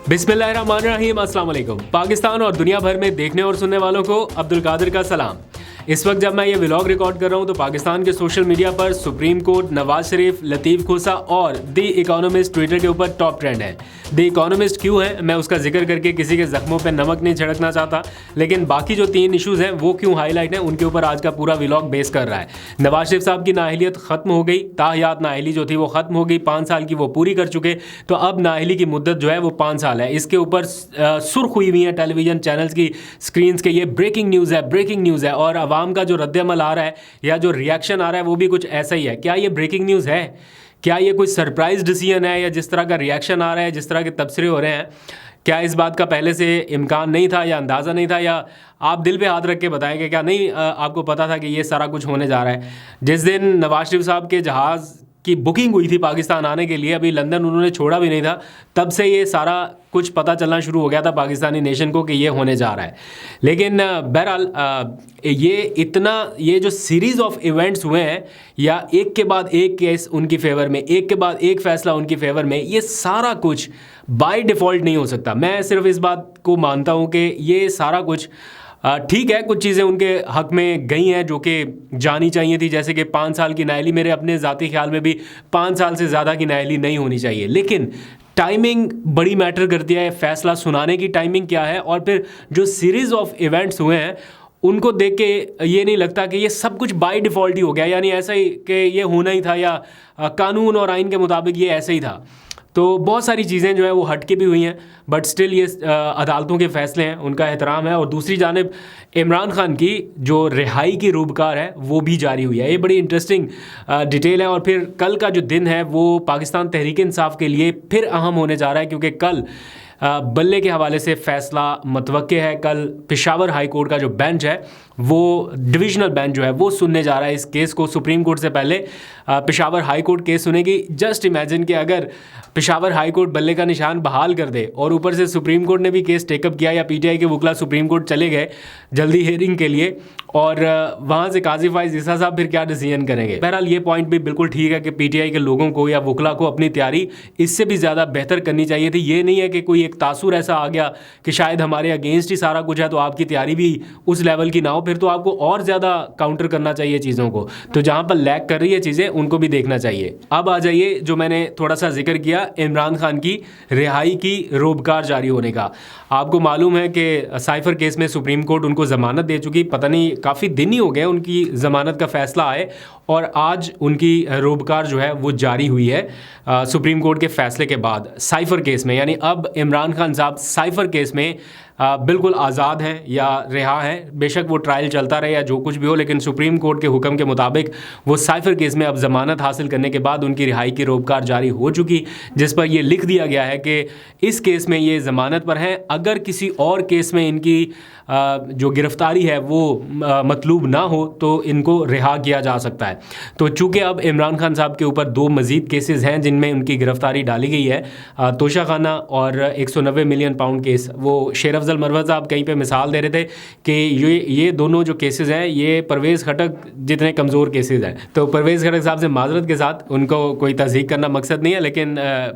बिस्मिल्लाहिर्रहमानिर्रहीम, अस्सलाम वालेकुम। पाकिस्तान और दुनिया भर में देखने और सुनने वालों को अब्दुल कादिर का सलाम। इस वक्त जब मैं ये व्लॉग रिकॉर्ड कर रहा हूँ तो पाकिस्तान के सोशल मीडिया पर सुप्रीम कोर्ट, नवाज शरीफ, लतीफ़ खोसा और द इकोनॉमिस्ट ट्विटर के ऊपर टॉप ट्रेंड है। द इकोनॉमिस्ट क्यों है, मैं उसका जिक्र करके किसी के जख्मों पर नमक नहीं छिड़कना चाहता, लेकिन बाकी जो 3 इशूज़ हैं वो क्यों हाईलाइट हैं, उनके ऊपर आज का पूरा व्लॉग बेस कर रहा है। नवाज शरीफ साहब की नाअहलियत ख़त्म हो गई, ताहयात नाअहली जो थी वो ख़त्म हो गई, 5 साल की वो पूरी कर चुके, तो अब नाअहली की मुद्दत जो है वो 5 साल है। इसके ऊपर सुर्ख हुई हुई है टेलीविज़न चैनल्स की स्क्रीन्स के, ये ब्रेकिंग न्यूज़ है और आवाम का जो रद्द-ए-अमल आ रहा है या जो रिएक्शन आ रहा है वो भी कुछ ऐसा ही है। क्या ये ब्रेकिंग न्यूज़ है? क्या ये कोई सरप्राइज डिसीजन है? या जिस तरह का रिएक्शन आ रहा है, जिस तरह के तबसरे हो रहे हैं, क्या इस बात का पहले से इम्कान नहीं था या अंदाज़ा नहीं था, या आप दिल पे हाथ रख के बताएंगे क्या नहीं आपको पता था कि ये सारा कुछ होने जा रहा है? जिस दिन नवाज शरीफ साहब के जहाज़ की बुकिंग हुई थी पाकिस्तान आने के लिए, अभी लंदन उन्होंने छोड़ा भी नहीं था, तब से ये सारा कुछ पता चलना शुरू हो गया था पाकिस्तानी नेशन को कि ये होने जा रहा है। लेकिन बहरहाल ये जो सीरीज़ ऑफ इवेंट्स हुए हैं, या एक के बाद एक केस उनकी फेवर में, एक के बाद एक फ़ैसला उनकी फेवर में, ये सारा कुछ बाय डिफ़ॉल्ट नहीं हो सकता। मैं सिर्फ इस बात को मानता हूँ कि ये सारा कुछ ठीक है, कुछ चीज़ें उनके हक़ में गई हैं जो कि जानी चाहिए थी, जैसे कि 5 साल की नाअहली, मेरे अपने ज़ाती ख्याल में भी 5 साल से ज़्यादा की नाअहली नहीं होनी चाहिए। लेकिन टाइमिंग बड़ी मैटर करती है, फ़ैसला सुनाने की टाइमिंग क्या है, और फिर जो सीरीज़ ऑफ इवेंट्स हुए हैं उनको देख के ये नहीं लगता कि ये सब कुछ बाय डिफ़ॉल्ट ही हो गया, यानी ऐसा ही कि ये होना ही था या कानून और आइन के मुताबिक ये ऐसे ही था। तो बहुत सारी चीज़ें जो है वो हट के भी हुई हैं, बट स्टिल ये अदालतों के फ़ैसले हैं, उनका एहतराम है। और दूसरी जानिब इमरान खान की जो रिहाई की रूबकार है वो भी जारी हुई है। ये बड़ी इंटरेस्टिंग डिटेल है। और फिर कल का जो दिन है वो पाकिस्तान तहरीक इंसाफ के लिए फिर अहम होने जा रहा है, क्योंकि कल बल्ले के हवाले से फ़ैसला मतवक्के है। कल पेशावर हाई कोर्ट का जो बेंच है, वो डिविजनल बेंच जो है वो सुनने जा रहा है इस केस को। सुप्रीम कोर्ट से पहले पेशावर हाई कोर्ट केस सुनेगी। जस्ट इमेजिन कि अगर पेशावर हाई कोर्ट बल्ले का निशान बहाल कर दे और ऊपर से सुप्रीम कोर्ट ने भी केस टेकअप किया, या पीटीआई के वकला सुप्रीम कोर्ट चले गए जल्दी हियरिंग के लिए, और वहाँ से काजी फाइज ईसा साहब फिर क्या डिसीजन करेंगे। बहरहाल ये पॉइंट भी बिल्कुल ठीक है कि पीटीआई के लोगों को या वकला को अपनी तैयारी इससे भी ज़्यादा बेहतर करनी चाहिए थी। ये नहीं है कि कोई एक तासुर ऐसा आ गया कि शायद हमारे अगेंस्ट ही सारा कुछ है, तो आपकी तैयारी भी उस लेवल की ना हो, फिर तो आपको और ज़्यादा काउंटर करना चाहिए चीज़ों को। तो जहाँ पर लैग कर रही है चीज़ें, उनको भी देखना चाहिए। अब आ जाइए, जो मैंने थोड़ा सा जिक्र किया इमरान खान की रिहाई की रोबकार जारी होने का। आपको मालूम है कि साइफर केस में सुप्रीम कोर्ट उनको ज़मानत दे चुकी, पता नहीं काफ़ी दिन ही हो गए उनकी ज़मानत का फ़ैसला आए, और आज उनकी रोबकार जो है वो जारी हुई है सुप्रीम कोर्ट के फ़ैसले के बाद साइफर केस में। यानी अब इमरान खान साहब साइफर केस में बिल्कुल आज़ाद हैं या रिहा हैं। बेशक वो ट्रायल चलता रहे या जो कुछ भी हो, लेकिन सुप्रीम कोर्ट के हुक्म के मुताबिक वो साइफर केस में अब ज़मानत हासिल करने के बाद उनकी रिहाई की रोबकार जारी हो चुकी, जिस पर ये लिख दिया गया है कि इस केस में ये ज़मानत पर हैं। अगर किसी और केस में इनकी जो गिरफ्तारी है वो मतलूब ना हो तो इनको रिहा किया जा सकता है। तो चूँकि अब इमरान खान साहब के ऊपर 2 मज़ीद केसेस हैं जिनमें उनकी गिरफ्तारी डाली गई है, तोशाखाना और 190 मिलियन पाउंड केस। वो शेर अफजल मरवत साहब कहीं पे मिसाल दे रहे थे कि ये दोनों जो केसेस हैं ये परवेज़ खटक जितने कमज़ोर केसेस हैं। तो परवेज़ खटक साहब से माजरत के साथ, उनको कोई तज़हीक करना मकसद नहीं है, लेकिन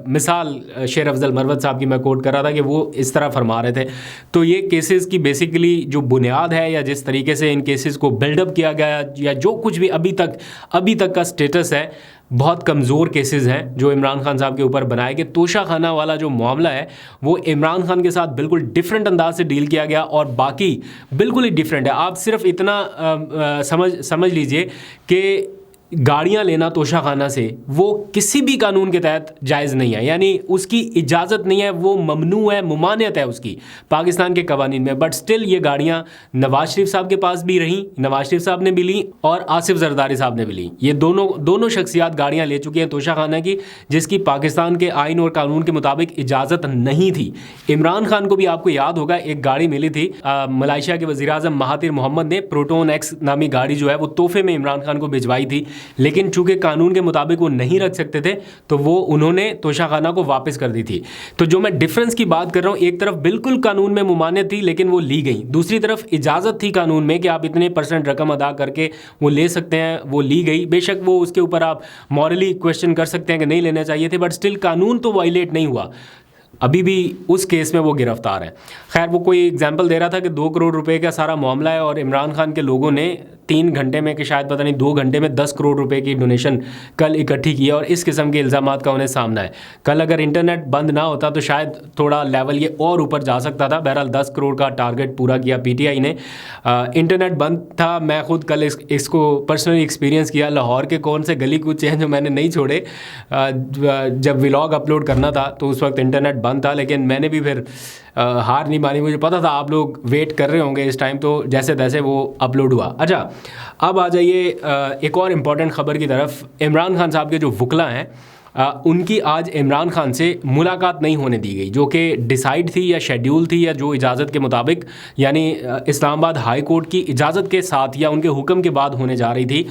मिसाल शेर अफजल मरवत साहब की मैं कोट कर रहा था कि वो इस तरह फरमा रहे थे। तो ये केसेस की बेसिकली जो बुनियाद है, या जिस तरीके से इन केसेस को बिल्डअप किया गया, या जो कुछ भी अभी तक का स्टेटस है, बहुत कमज़ोर केसेस हैं जो इमरान खान साहब के ऊपर बनाए गए। तोशाखाना वाला जो मामला है वो इमरान खान के साथ बिल्कुल डिफरेंट अंदाज से डील किया गया, और बाकी बिल्कुल ही डिफरेंट है। आप सिर्फ इतना समझ लीजिए कि गाड़ियाँ लेना तोशाखाना से वो किसी भी कानून के तहत जायज़ नहीं है, यानी उसकी इजाज़त नहीं है, वो ममनू है, मुमानियत है उसकी पाकिस्तान के कवानीन में। बट स्टिल ये गाड़ियाँ नवाज शरीफ साहब के पास भी रहीं, नवाज शरीफ साहब ने भी ली और आसिफ जरदारी साहब ने भी ली। ये दोनों शख्सियात गाड़ियाँ ले चुकी हैं तोशाखाना की, जिसकी पाकिस्तान के आइन और कानून के मुताबिक इजाज़त नहीं थी। इमरान खान को भी आपको याद होगा एक गाड़ी मिली थी, मलेशिया के वज़ीर-ए-आज़म महातिर मोहम्मद ने प्रोटोन एक्स नामी गाड़ी जो है वो तोहफे में इमरान खान को भिजवाई थी, लेकिन चूंकि कानून के मुताबिक वो नहीं रख सकते थे तो वो उन्होंने तोशाखाना को वापस कर दी थी। तो जो मैं डिफरेंस की बात कर रहा हूँ, एक तरफ बिल्कुल कानून में मुमानियत थी लेकिन वो ली गई, दूसरी तरफ इजाज़त थी कानून में कि आप इतने % रकम अदा करके वो ले सकते हैं, वो ली गई। बेशक वो उसके ऊपर आप मॉरली क्वेश्चन कर सकते हैं कि नहीं लेना चाहिए थे, बट स्टिल कानून तो वायलेट नहीं हुआ। अभी भी उस केस में वो गिरफ्तार है। खैर वो कोई एग्जाम्पल दे रहा था कि 2 करोड़ रुपए का सारा मामला है और इमरान खान के लोगों ने 3 घंटे में कि शायद पता नहीं 2 घंटे में 10 करोड़ रुपए की डोनेशन कल इकट्ठी की है और इस किस्म के इल्ज़ामात का उन्हें सामना है। कल अगर इंटरनेट बंद ना होता तो शायद थोड़ा लेवल ये और ऊपर जा सकता था। बहरहाल 10 करोड़ का टारगेट पूरा किया पीटीआई ने। इंटरनेट बंद था, मैं खुद कल इसको पर्सनली एक्सपीरियंस किया। लाहौर के कौन से गली कूचे हैं जो मैंने नहीं छोड़े। जब व्लॉग अपलोड करना था तो उस वक्त इंटरनेट बंद था, लेकिन मैंने भी फिर हार नहीं मानी। मुझे पता था आप लोग वेट कर रहे होंगे इस टाइम, तो जैसे तैसे वो अपलोड हुआ। अच्छा, अब आ जाइए एक और इम्पॉर्टेंट ख़बर की तरफ। इमरान खान साहब के जो वकला हैं उनकी आज इमरान खान से मुलाकात नहीं होने दी गई, जो कि डिसाइड थी या शेड्यूल थी या जो इजाज़त के मुताबिक, यानी इस्लामाबाद हाई कोर्ट की इजाज़त के साथ या उनके हुक्म के बाद होने जा रही थी।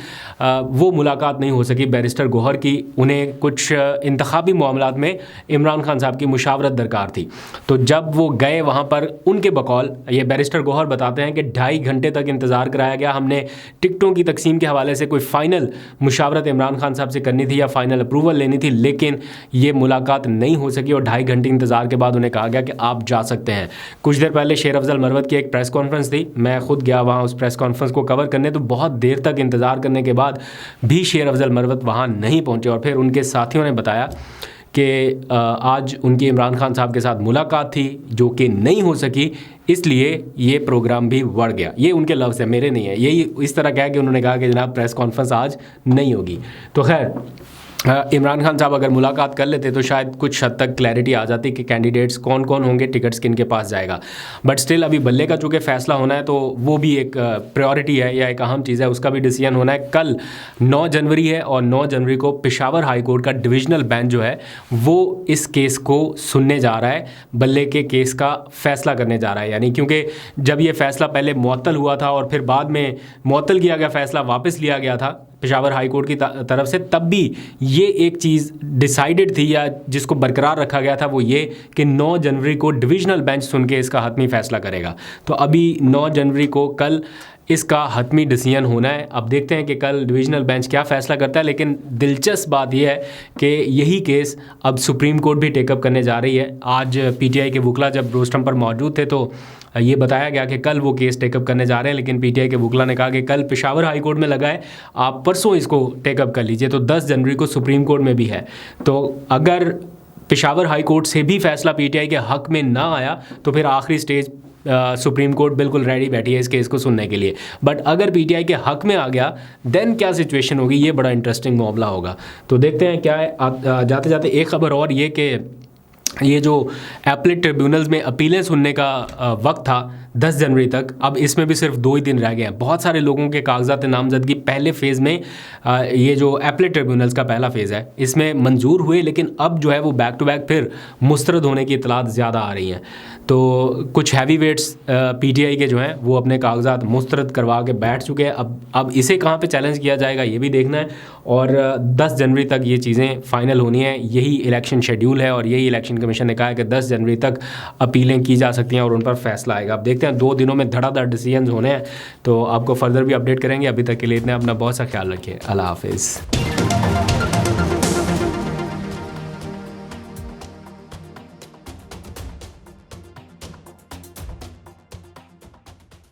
वो मुलाकात नहीं हो सकी बैरिस्टर गौहर की। उन्हें कुछ इंतखाबी मामलात में इमरान खान साहब की मुशावरत दरकार थी। तो जब वो गए वहाँ पर, उनके बकौल ये बैरिस्टर गौहर बताते हैं कि 2.5 घंटे तक इंतज़ार कराया गया। हमने टिकटों की तकसीम के हवाले से कोई फ़ाइनल मुशावरत इमरान खान साहब से करनी थी या फ़ाइनल अप्रूवल लेनी थी, लेकिन ये मुलाकात नहीं हो सकी और 2.5 घंटे इंतज़ार के बाद उन्हें कहा गया कि आप जा सकते हैं। कुछ देर पहले शेर अफजल मरवत की एक प्रेस कॉन्फ्रेंस थी, मैं खुद गया वहाँ उस प्रेस कॉन्फ्रेंस को कवर करने। तो बहुत देर तक इंतज़ार करने के बाद भी शेर अफजल मरवत वहाँ नहीं पहुँचे और फिर उनके साथियों ने बताया कि आज उनकी इमरान खान साहब के साथ मुलाकात थी जो कि नहीं हो सकी, इसलिए ये प्रोग्राम भी बढ़ गया। ये उनके लफ्ज़ हैं, मेरे नहीं है। यही इस तरह कह के उन्होंने कहा कि जनाब प्रेस कॉन्फ्रेंस आज नहीं होगी। तो खैर इमरान खान साहब अगर मुलाकात कर लेते तो शायद कुछ हद तक क्लैरिटी आ जाती कि कैंडिडेट्स कौन कौन होंगे, टिकट्स किन के पास जाएगा। बट स्टिल अभी बल्ले का चूँकि फ़ैसला होना है तो वो भी एक प्रायोरिटी है या एक अहम चीज़ है, उसका भी डिसीजन होना है। कल 9 जनवरी है और 9 जनवरी को पेशावर हाई कोर्ट का डिविजनल बेंच जो है वो इस केस को सुनने जा रहा है, बल्ले के केस का फ़ैसला करने जा रहा है। यानी क्योंकि जब ये फ़ैसला पहले मुअत्तल हुआ था और फिर बाद में मुअत्तल किया गया फ़ैसला वापस लिया गया था पेशावर हाई कोर्ट की तरफ से, तब भी ये एक चीज़ डिसाइडेड थी या जिसको बरकरार रखा गया था, वो ये कि 9 जनवरी को डिविजनल बेंच सुन के इसका हतमी फ़ैसला करेगा। तो अभी 9 जनवरी को कल इसका हतमी डिसीजन होना है। अब देखते हैं कि कल डिविजनल बेंच क्या फ़ैसला करता है। लेकिन दिलचस्प बात यह है कि यही केस अब सुप्रीम कोर्ट भी टेकअप करने जा रही है। आज पीटीआई के वकला जब रोस्टम पर मौजूद थे तो ये बताया गया कि कल वो केस टेकअप करने जा रहे हैं, लेकिन पीटीआई के वकला ने कहा कि कल पेशावर हाई कोर्ट में लगा है, आप परसों इसको टेकअप कर लीजिए। तो 10 जनवरी को सुप्रीम कोर्ट में भी है। तो अगर पेशावर हाई कोर्ट से भी फैसला पीटीआई के हक़ में ना आया तो फिर आखिरी स्टेज सुप्रीम कोर्ट बिल्कुल रेडी बैठी है इस केस को सुनने के लिए। बट अगर पीटीआई के हक़ में आ गया देन क्या सिचुएशन होगी, ये बड़ा इंटरेस्टिंग मामला होगा। तो देखते हैं क्या है। जाते जाते एक ख़बर और ये कि ये जो एपलेट ट्रिब्यूनल्स में अपीलें सुनने का वक्त था 10 जनवरी तक, अब इसमें भी सिर्फ 2 ही दिन रह गए हैं। बहुत सारे लोगों के कागजात नामजदगी पहले फ़ेज़ में ये जो एपलेट ट्रिब्यूनल्स का पहला फ़ेज़ है इसमें मंजूर हुए, लेकिन अब जो है वो बैक टू बैक फिर मुस्तरद होने की इतलात ज़्यादा आ रही हैं। तो कुछ हैवी वेट्स पीटीआई के जो हैं वो अपने कागजात मुस्तरद करवा के बैठ चुके हैं। अब इसे कहाँ पे चैलेंज किया जाएगा ये भी देखना है। और 10 जनवरी तक ये चीज़ें फ़ाइनल होनी है, यही इलेक्शन शेड्यूल है और यही इलेक्शन कमीशन ने कहा है कि 10 जनवरी तक अपीलें की जा सकती हैं और उन पर फैसला आएगा। अब देखते हैं 2 दिनों में धड़ाधड़ डिसीजंस होने हैं, तो आपको फर्दर भी अपडेट करेंगे। अभी तक के लिए इतना, अपना बहुत सा ख्याल रखिए। अल्लाह हाफिज़।